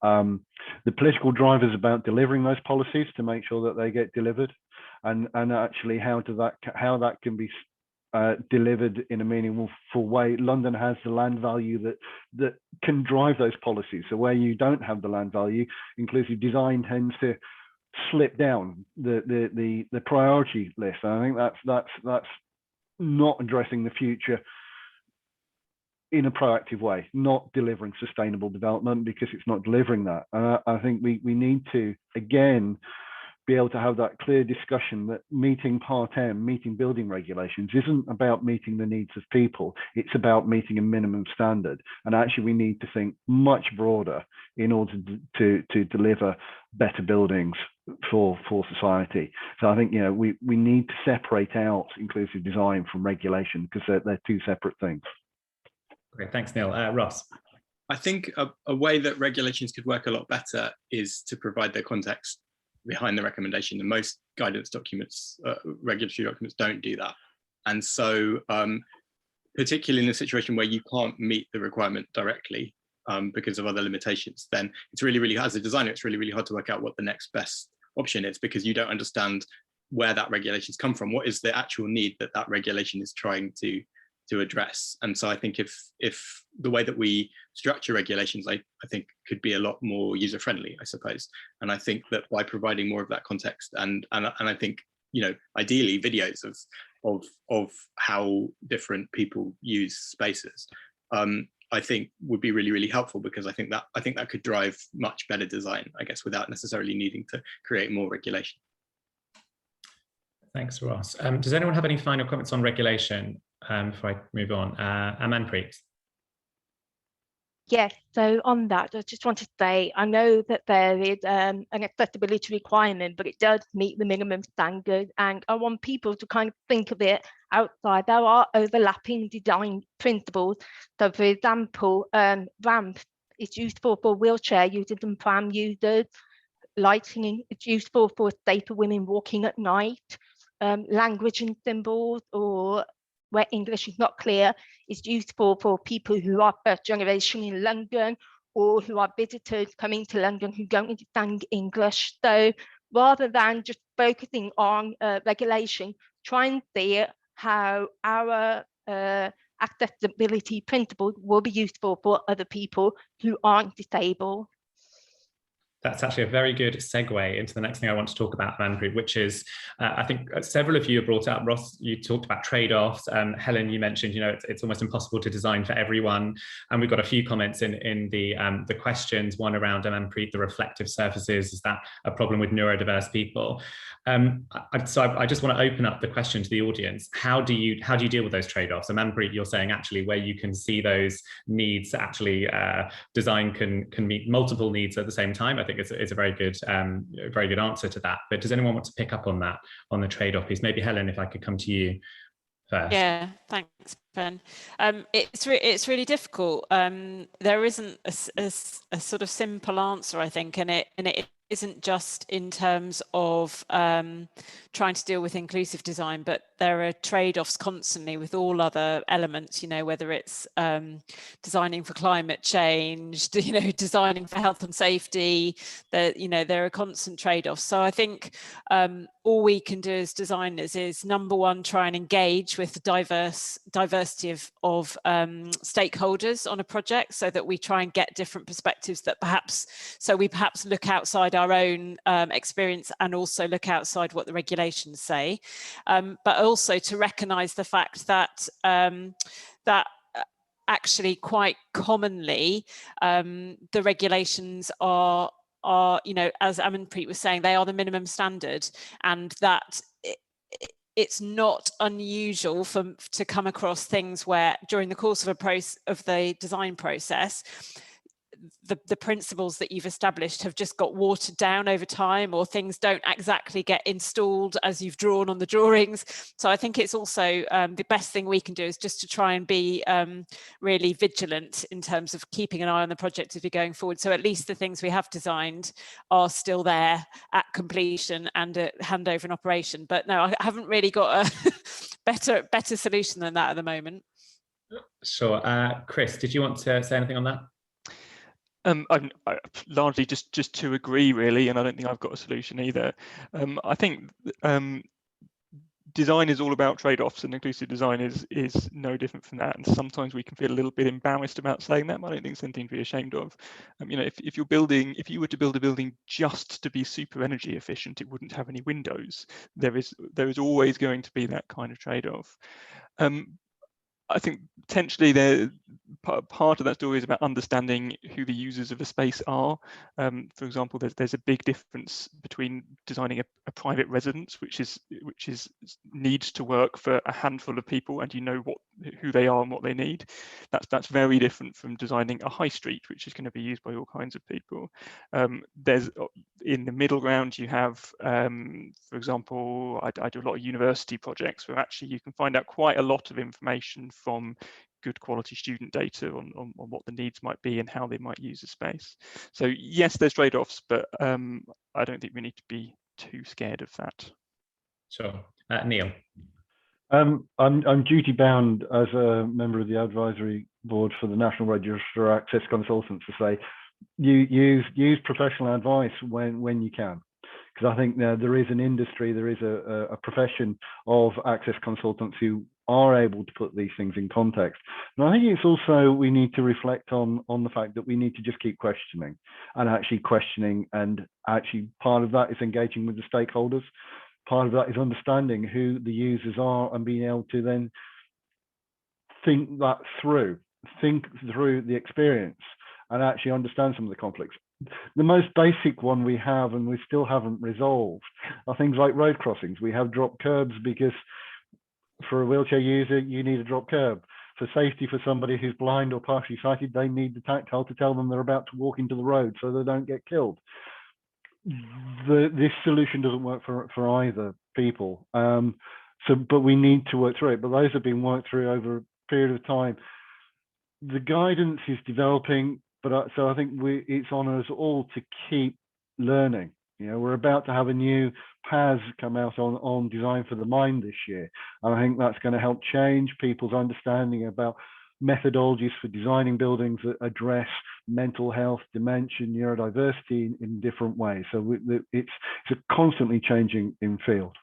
the political drivers about delivering those policies to make sure that they get delivered, and actually how that can be delivered in a meaningful way. London has the land value that can drive those policies. So where you don't have the land value, inclusive design tends to slip down the priority list. And I think that's not addressing the future in a proactive way, not delivering sustainable development, because it's not delivering that. I think we need to, again, be able to have that clear discussion that meeting Part M, meeting building regulations, isn't about meeting the needs of people, it's about meeting a minimum standard. And actually we need to think much broader in order to deliver better buildings for society. So I think, you know, we need to separate out inclusive design from regulation, because they're two separate things. Great, thanks, Neil. Ross? I think a way that regulations could work a lot better is to provide the context behind the recommendation. And most guidance documents, regulatory documents, don't do that. And so particularly in a situation where you can't meet the requirement directly because of other limitations, then it's really, as a designer, it's really hard to work out what the next best option is, because you don't understand where that regulation's come from. What is the actual need that regulation is trying to address? And so I think if the way that we structure regulations, I think could be a lot more user-friendly, I suppose. And I think that by providing more of that context, and I think, you know, ideally videos of how different people use spaces, I think would be really helpful, because I think that could drive much better design, I guess, without necessarily needing to create more regulation. Thanks, Ross. Does anyone have any final comments on regulation before I move on? Amanpreet. Yes, so on that, I just wanted to say, I know that there is an accessibility requirement, but it does meet the minimum standard. And I want people to kind of think of it outside. There are overlapping design principles. So for example, ramp is useful for wheelchair users and pram users. Lighting is useful for safer women walking at night. Language and symbols, or where English is not clear, is useful for people who are first generation in London, or who are visitors coming to London who don't understand English. So rather than just focusing on regulation, try and see how our accessibility principles will be useful for other people who aren't disabled. That's actually a very good segue into the next thing I want to talk about, Manpreet, which is, I think several of you have brought up, Ross, you talked about trade-offs. Helen, you mentioned, it's almost impossible to design for everyone. And we've got a few comments in the questions, one around, Manpreet, the reflective surfaces, is that a problem with neurodiverse people? So I just want to open up the question to the audience. How do you deal with those trade-offs? So Manpreet, you're saying actually where you can see those needs, actually design can meet multiple needs at the same time. I think it's a very good answer to that. But does anyone want to pick up on that, on the trade-off piece? Maybe Helen, if I could come to you first. Yeah, thanks, Ben. It's really difficult. There isn't a sort of simple answer, I think, and it isn't just in terms of trying to deal with inclusive design, but there are trade-offs constantly with all other elements, whether it's designing for climate change, designing for health and safety, there are constant trade-offs. So I think all we can do as designers is, number one, try and engage with the diversity of stakeholders on a project, so that we try and get different perspectives that we perhaps look outside our own experience and also look outside what the regulations say, but also to recognise the fact that actually quite commonly the regulations are as Amanpreet was saying, they are the minimum standard, and that it's not unusual to come across things where during the course of the design process, the principles that you've established have just got watered down over time, or things don't exactly get installed as you've drawn on the drawings. So I think it's also the best thing we can do is just to try and be really vigilant in terms of keeping an eye on the project as we're going forward. So at least the things we have designed are still there at completion and at handover and operation. But no, I haven't really got a better solution than that at the moment. Sure. Chris, did you want to say anything on that? I'm largely just to agree, really, and I don't think I've got a solution either. I think design is all about trade-offs, and inclusive design is no different from that. And sometimes we can feel a little bit embarrassed about saying that, but I don't think it's anything to be ashamed of. If you were to build a building just to be super energy efficient, it wouldn't have any windows. There is always going to be that kind of trade-off. I think potentially part of that story is about understanding who the users of a space are. For example, there's a big difference between designing a private residence, which needs to work for a handful of people, and who they are and what they need. That's very different from designing a high street, which is going to be used by all kinds of people. There's in the middle ground, you have, for example, I do a lot of university projects where actually you can find out quite a lot of information from good quality student data on what the needs might be and how they might use the space. So yes, there's trade-offs, but I don't think we need to be too scared of that. Sure. Neil. I'm duty bound as a member of the advisory board for the National Register of Access Consultants to say, use professional advice when you can. Because I think there is an industry, there is a profession of access consultants who are able to put these things in context. And I think it's also, we need to reflect on the fact that we need to just keep questioning, and actually part of that is engaging with the stakeholders. Part of that is understanding who the users are and being able to then think through the experience and actually understand some of the conflicts. The most basic one we have, and we still haven't resolved, are things like road crossings. We have drop curbs because for a wheelchair user, you need a drop curb. For safety, for somebody who's blind or partially sighted, they need the tactile to tell them they're about to walk into the road so they don't get killed. This solution doesn't work for either people. But we need to work through it. But those have been worked through over a period of time. The guidance is developing, but so I think it's on us all to keep learning. We're about to have a new PAS come out on design for the mind this year, and I think that's going to help change people's understanding about methodologies for designing buildings that address mental health, dementia, neurodiversity in different ways. So it's a constantly changing in field.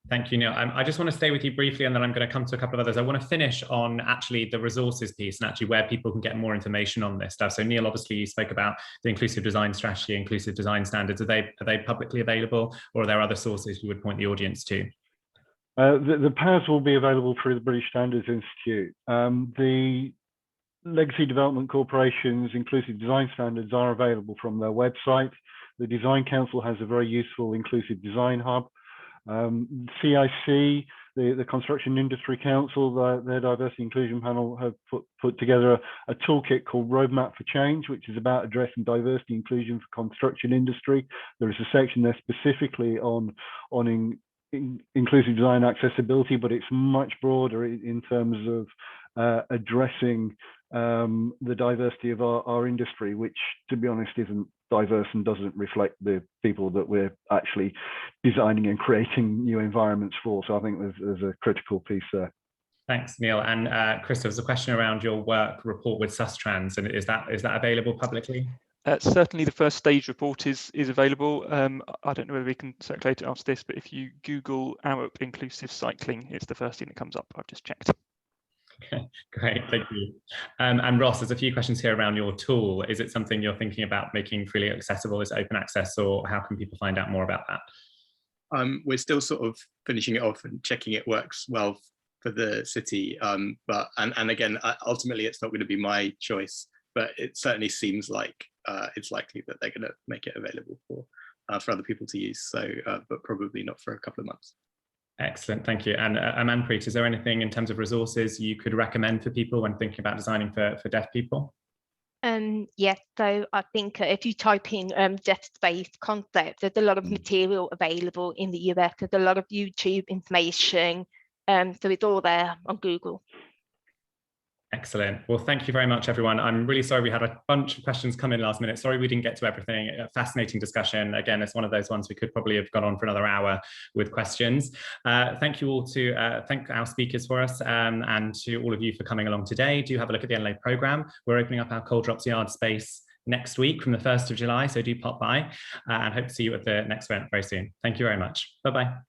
Thank you, Neil. I just want to stay with you briefly, and then I'm going to come to a couple of others. I want to finish on actually the resources piece and actually where people can get more information on this stuff. So Neil, obviously you spoke about the inclusive design strategy, inclusive design standards. Are they publicly available, or are there other sources you would point the audience to? The PAS will be available through the British Standards Institute. The Legacy Development Corporation's inclusive design standards are available from their website. The Design Council has a very useful inclusive design hub. CIC, the Construction Industry Council, their diversity inclusion panel have put together a toolkit called Roadmap for Change, which is about addressing diversity inclusion for construction industry. There is a section there specifically on inclusive design accessibility, but it's much broader in terms of addressing the diversity of our industry, which, to be honest, isn't diverse and doesn't reflect the people that we're actually designing and creating new environments for. So I think there's a critical piece there. Thanks, Neil. And Chris, there was a question around your work report with Sustrans, and is that available publicly? Certainly the first stage report is available. I don't know whether we can circulate it after this, but if you Google AWUP inclusive cycling, it's the first thing that comes up. I've just checked. Okay, great, thank you. And Ross, there's a few questions here around your tool. Is it something you're thinking about making freely accessible? Is it open access, or how can people find out more about that? We're still sort of finishing it off and checking it works well for the city. But again, ultimately, it's not going to be my choice, but it certainly seems like it's likely that they're going to make it available for other people to use. So, but probably not for a couple of months. Excellent, thank you. And Amanpreet, is there anything in terms of resources you could recommend for people when thinking about designing for deaf people? Yes, so I think if you type in deaf space concept, there's a lot of material available in the US. There's a lot of YouTube information, so it's all there on Google. Excellent. Well, thank you very much, everyone. I'm really sorry we had a bunch of questions come in last minute. Sorry we didn't get to everything. A fascinating discussion. Again, it's one of those ones we could probably have gone on for another hour with questions. Thank you all to thank our speakers for us, and to all of you for coming along today. Do have a look at the Adelaide programme. We're opening up our Cold Drops Yard space next week from the 1st of July, so do pop by, and hope to see you at the next event very soon. Thank you very much. Bye-bye.